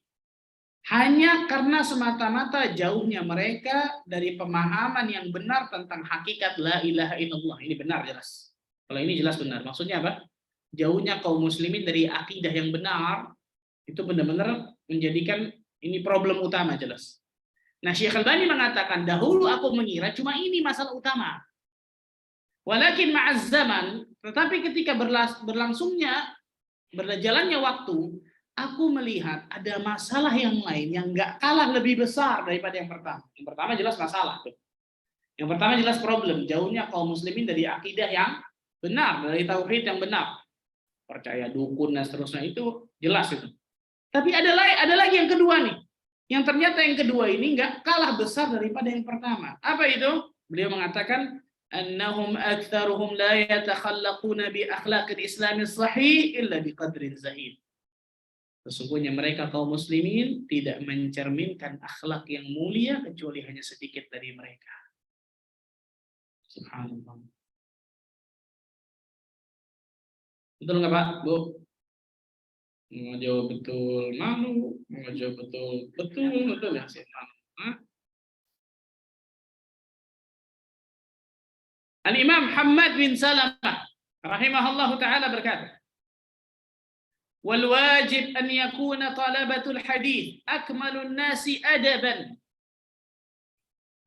hanya karena semata-mata jauhnya mereka dari pemahaman yang benar tentang hakikat la ilaha illallah. Ini benar jelas. Kalau ini jelas benar. Maksudnya apa? Jauhnya kaum muslimin dari akidah yang benar, itu benar-benar menjadikan ini problem utama jelas. Nah, Syekh Al-Bani mengatakan, dahulu aku mengira cuma ini masalah utama. Walakin ma'az zaman, tetapi ketika berjalannya waktu, aku melihat ada masalah yang lain yang nggak kalah lebih besar daripada yang pertama. Yang pertama jelas masalah. Yang pertama jelas problem, jauhnya kaum muslimin dari akidah yang benar, dari tauhid yang benar. Percaya dukun dan seterusnya itu jelas itu. Tapi ada lagi yang kedua nih. Yang ternyata yang kedua ini nggak kalah besar daripada yang pertama. Apa itu? Beliau mengatakan annahum aktsaruhum la yatakhallaquna bi akhlaqil islam sahih illa bi qadrin zahid. Sesungguhnya mereka kaum muslimin tidak mencerminkan akhlak yang mulia kecuali hanya sedikit dari mereka. Subhanallah. Betul nggak Pak, Bu? Mau jawab betul malu, mau jawab betul ya sih. Al-Imam Muhammad bin Salamah rahimahullah taala berkata, "Wal wajib an yakuna talabatul hadis akmalun nasi adaban."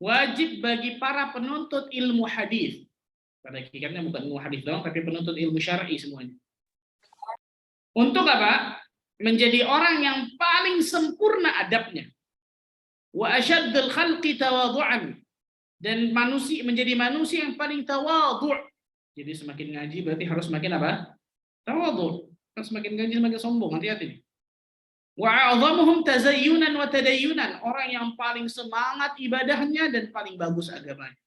Wajib bagi para penuntut ilmu hadis. Pada hakikatnya bukan ilmu hadis doang, tapi penuntut ilmu syar'i semuanya. Untuk apa? Menjadi orang yang paling sempurna adabnya. Wa asyaddul khalqi tawadhu'an. Dan menjadi manusia yang paling tawadhu'. Jadi semakin ngaji berarti harus semakin apa? Tawadhu'. Kan semakin ngaji semakin sombong, hati-hati. Wa a'dhamuhum tazayyunan wa tadayyunan. Orang yang paling semangat ibadahnya dan paling bagus agamanya.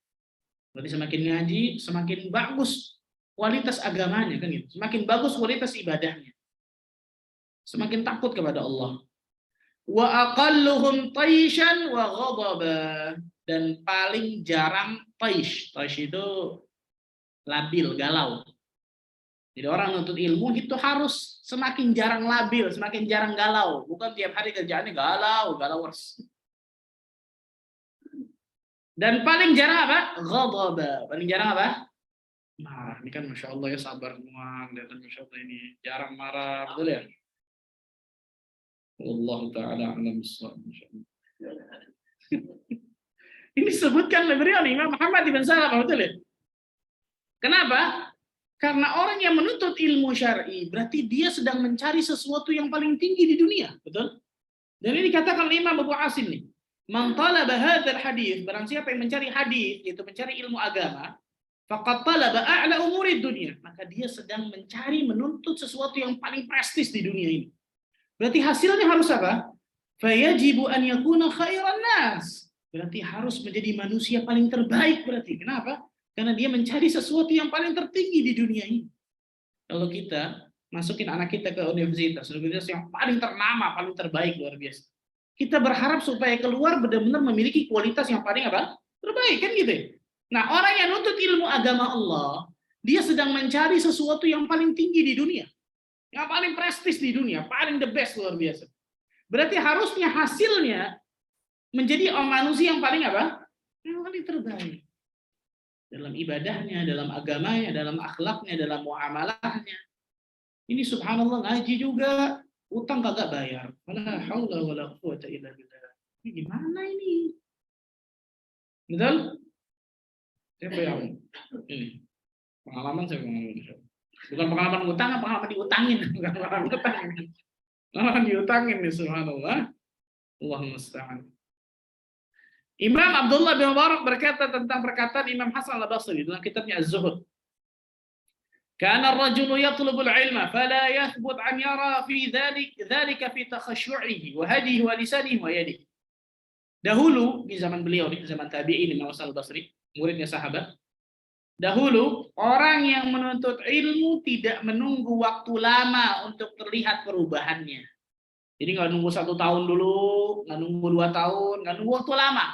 Berarti semakin ngaji, semakin bagus kualitas agamanya kan gitu. Semakin bagus kualitas ibadahnya. Semakin takut kepada Allah. Wa aqalluhum taishan wa ghadaba, dan paling jarang taish. Taish itu labil, galau. Jadi orang nuntut ilmu itu harus semakin jarang labil, semakin jarang galau. Bukan tiap hari kerjaannya galau, galauers. Dan paling jarang apa? Ghadaba. Paling jarang apa? Marah. Ini kan Masya Allah ya, sabar semua. Dan Masya Allah ini jarang marah. Betul ya? Allah Ta'ala alam bissawab. Ini disebutkan oleh beliau Imam Muhammad bin Salamah, betul ya? Kenapa? Karena orang yang menuntut ilmu syar'i berarti dia sedang mencari sesuatu yang paling tinggi di dunia, betul? Dan ini dikatakan oleh Imam Abu Asim nih. Man talaba hadzal hadis, barang siapa yang mencari hadis, yaitu mencari ilmu agama, faqad talaba a'la umurid dunia, maka dia sedang mencari menuntut sesuatu yang paling prestis di dunia ini. Berarti hasilnya harus apa? Fayajibu an yakuna khairan nas. Berarti harus menjadi manusia paling terbaik berarti. Kenapa? Karena dia mencari sesuatu yang paling tertinggi di dunia ini. Kalau kita masukin anak kita ke universitas yang paling ternama, paling terbaik, luar biasa. Kita berharap supaya keluar benar-benar memiliki kualitas yang paling apa? Terbaik, kan gitu. Nah, orang yang nuntut ilmu agama Allah, dia sedang mencari sesuatu yang paling tinggi di dunia. Yang paling prestis di dunia, paling the best, luar biasa. Berarti harusnya hasilnya menjadi manusia yang paling apa? Yang paling terbaik. Dalam ibadahnya, dalam agamanya, dalam akhlaknya, dalam muamalahnya. Ini subhanallah ngaji juga, utang kagak bayar. Wala haula wala quwwata illa billah. Ini gimana ini? Betul? Siapa yang ini? Pengalaman saya pengalaman. Bukan pengalaman utang, pengalaman diutangin. Bukan pengalaman utang. Pengalaman diutangin nih subhanallah. Allahumma musta'an. Imam Abdullah bin Mubarak berkata tentang perkataan Imam Hasan al-Basri dalam kitabnya Az-Zuhud. Kana ar-rajulu yatlubul ilma fala yathbut an yara fi dzalika fi takhasyu'ihi wa hadihi wa lisanihi wa yadihi. Dahulu di zaman beliau, di zaman tabi'in Imam Hasan al-Basri, muridnya sahabat. Dahulu orang yang menuntut ilmu tidak menunggu waktu lama untuk terlihat perubahannya. Jadi nggak nunggu 1 tahun dulu, nggak nunggu 2 tahun, nggak nunggu waktu lama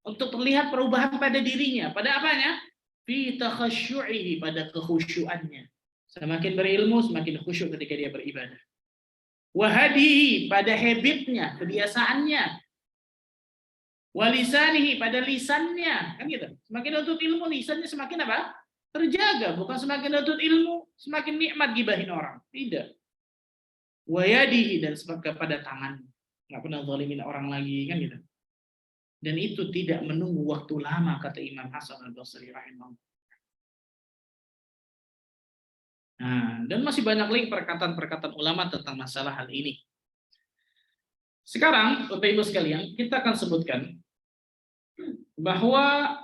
untuk terlihat perubahan pada dirinya. Pada apanya? Fi takhasyu'ihi, pada kekhusyuannya. Semakin berilmu, semakin khusyuk ketika dia beribadah. Wa hadihi, pada habitnya, kebiasaannya. Wa lisanihi, pada lisannya, kan gitu. Semakin nuntut ilmu, lisannya semakin apa? Terjaga, bukan semakin nuntut ilmu, semakin nikmat gibahin orang. Tidak. Wa yadihi, dan sebab kepada tangannya. Nggak pernah zalimin orang lagi, kan gitu. Dan itu tidak menunggu waktu lama, kata Imam Hasan al-Basri rahimahullah. Nah, dan masih banyak lagi perkataan-perkataan ulama tentang masalah hal ini. Sekarang, Bapak Ibu sekalian, kita akan sebutkan bahwa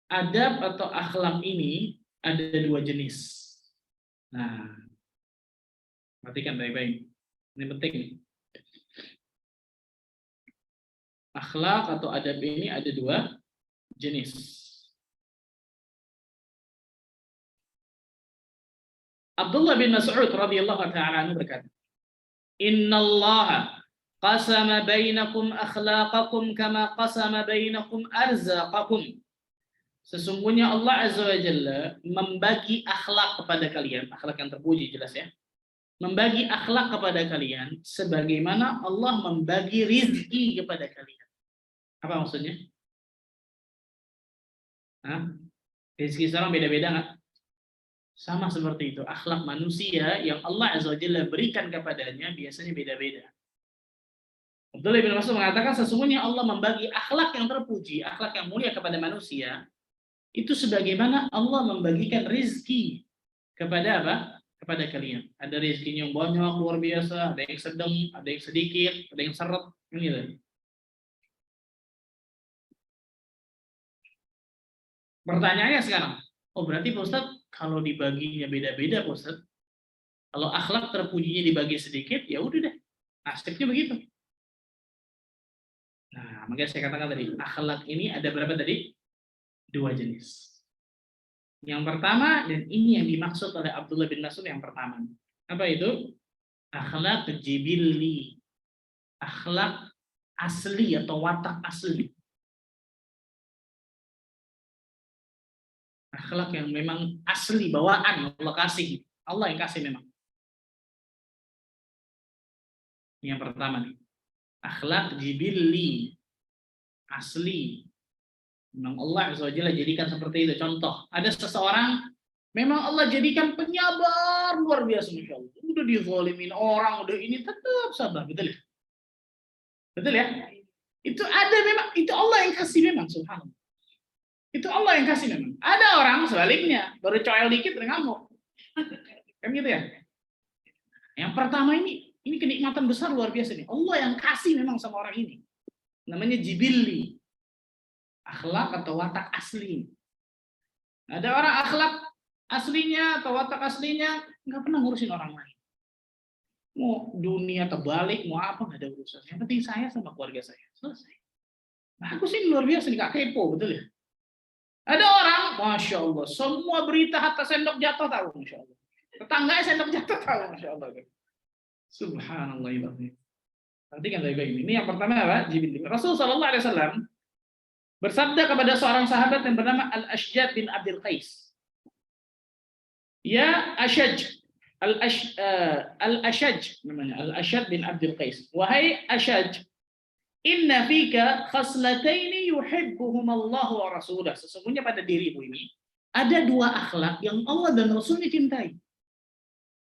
adab atau akhlak ini ada dua jenis. Nah, perhatikan baik-baik. Ini penting. Akhlak atau adab ini ada dua jenis. Abdullah bin Mas'ud radhiyallahu ta'ala anhu berkata, "Innallaha qasama bainakum akhlaqakum kama qasama bainakum arzaqakum." Sesungguhnya Allah Azza wa Jalla membagi akhlak kepada kalian, akhlak yang terpuji jelas ya. Membagi akhlak kepada kalian sebagaimana Allah membagi rizki kepada kalian. Apa maksudnya? Hah? Rizki seorang beda-beda nggak? Sama seperti itu. Akhlak manusia yang Allah Azza wa Jalla berikan kepadanya biasanya beda-beda. Abdullah bin Mas'ud mengatakan sesungguhnya Allah membagi akhlak yang terpuji, akhlak yang mulia kepada manusia itu sebagaimana Allah membagikan rizki kepada apa? Kepada kalian. Ada rizkinya yang banyak luar biasa, ada yang sedang, ada yang sedikit, ada yang seret, gitu. Pertanyaannya sekarang, oh berarti Pak Ustadz kalau dibaginya beda-beda Pak Ustadz, kalau akhlak terpujinya dibagi sedikit, ya udah deh, nasibnya begitu. Nah, makanya saya katakan tadi, akhlak ini ada berapa tadi? Dua jenis. Yang pertama, dan ini yang dimaksud oleh Abdullah bin Mas'ud yang pertama. Apa itu? Akhlak jibilli. Akhlak asli atau watak asli. Akhlak yang memang asli, bawaan Allah kasih. Allah yang kasih memang. Yang pertama nih. Akhlak jibilli. Asli. Memang Allah Azza wa Jalla jadikan seperti itu. Contoh, ada seseorang memang Allah jadikan penyabar luar biasa, Masya Allah. Udah dizalimin orang, udah ini tetap sabar, betul ya? Betul ya? Itu ada memang, itu Allah yang kasih memang, subhanallah. Itu Allah yang kasih memang. Ada orang sebaliknya, baru coel dikit udah ngamuk. Kan gitu ya? Yang pertama ini kenikmatan besar luar biasa nih. Allah yang kasih memang sama orang ini. Namanya jibilli. Akhlak atau watak asli. Ada orang akhlak aslinya atau watak aslinya nggak pernah ngurusin orang lain. Mau dunia terbalik, mau apa nggak ada urusan. Yang penting saya sama keluarga saya. Selesai. Nah, aku sih luar biasa nih, Kak, kepo, betul ya? Ada orang, Masya Allah, semua berita harta sendok jatuh tahu, Masya Allah. Tetangganya sendok jatuh tahu, Masya Allah. Subhanallah. Perhatikan baik-baik ini. Ini yang pertama apa? Jibril. Rasul Shallallahu Alaihi Wasallam bersabda kepada seorang sahabat yang bernama Al-Ashjad bin Abdul Qais. Ya Ashaj, Al-Ashaj namanya, Al-Ashad bin Abdul Qais. Wahai Ashaj, inna fika khaslataini yuhibbuhum Allah wa rasulah. Sesungguhnya pada dirimu ini ada dua akhlak yang Allah dan Rasulnya cintai.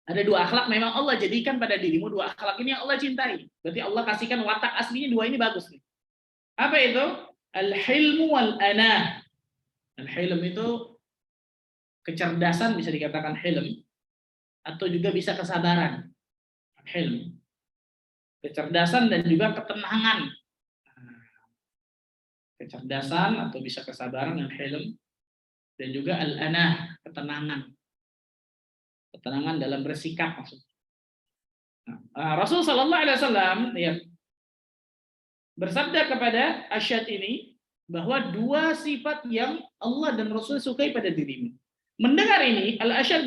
Ada dua akhlak memang Allah jadikan pada dirimu, dua akhlak ini yang Allah cintai. Berarti Allah kasihkan watak aslinya dua ini bagus nih. Apa itu? Al-hilmu wal-anah. Al-hilm itu kecerdasan, bisa dikatakan hilm, atau juga bisa kesabaran. Hilm. Kecerdasan dan juga ketenangan. Kecerdasan atau bisa kesabaran dan hilm. Dan juga al-anah, ketenangan. Ketenangan dalam bersikap maksudnya. Rasul Sallallahu Alaihi Wasallam ya, bersabda kepada Asyad ini bahwa dua sifat yang Allah dan Rasul sukai pada dirimu. Mendengar ini, Al-Asyad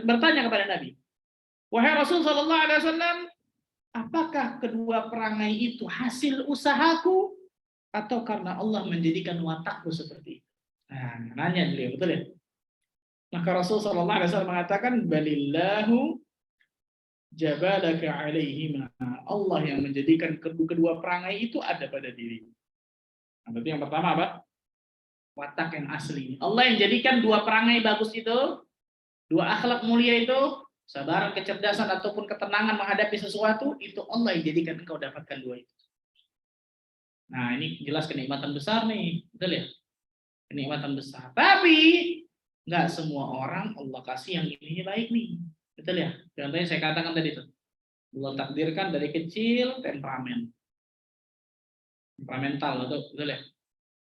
bertanya kepada Nabi, wahai Rasul Sallallahu Alaihi Wasallam, apakah kedua perangai itu hasil usahaku atau karena Allah menjadikan watakku seperti itu? Nah, nanya beliau, betul ya? Maka Rasul Sallallahu Alaihi Wasallam mengatakan, balillahu jabalaka alaihima. Allah yang menjadikan kedua perangai itu ada pada dirimu. Nah, berarti yang pertama apa? Watak yang asli. Allah yang jadikan dua perangai bagus itu, dua akhlak mulia itu, sabar, kecerdasan ataupun ketenangan menghadapi sesuatu, itu Allah yang jadikan engkau dapatkan dua itu. Nah, ini jelas kenikmatan besar nih, betul ya? Kenikmatan besar. Tapi Nggak semua orang Allah kasih yang ini baik nih. Betul ya? Contohnya saya katakan tadi itu. Allah takdirkan dari kecil temperamental atau betul ya?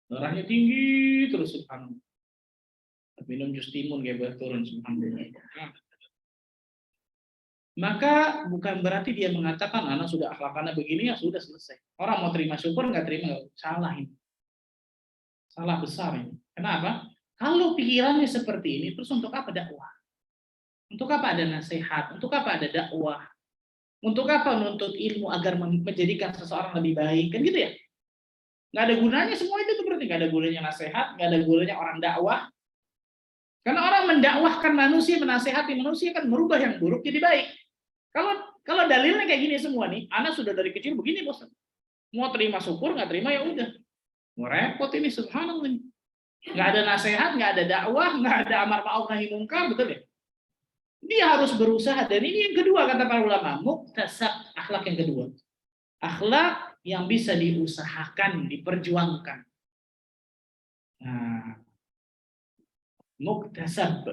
Darahnya tinggi terus subhanallah. Minum jus timun kayak buat turun subhanallah. Maka bukan berarti dia mengatakan anak sudah akhlakannya begini ya sudah selesai. Orang mau terima syukur nggak terima, salah ini. Salah besar ini. Kenapa? Kalau pikirannya seperti ini, terus untuk apa dakwah? Untuk apa ada nasihat? Untuk apa ada dakwah? Untuk apa menuntut ilmu agar menjadikan seseorang lebih baik? Kan gitu ya? Nggak ada gunanya semua itu tuh, berarti nggak ada gunanya nasihat, nggak ada gunanya orang dakwah. Karena orang mendakwahkan manusia, menasehati manusia kan merubah yang buruk jadi baik. Kalau kalau dalilnya kayak gini semua nih, anak sudah dari kecil begini bos. Mau terima syukur, nggak terima ya udah. Mau repot ini subhanallah. Nggak ada nasihat, nggak ada dakwah, nggak ada amar ma'ruf nahi munkar, betul ya? Dia harus berusaha, dan ini yang kedua kata para ulama, muktasab, akhlak yang kedua. Akhlak yang bisa diusahakan, diperjuangkan. Nah, muktasab.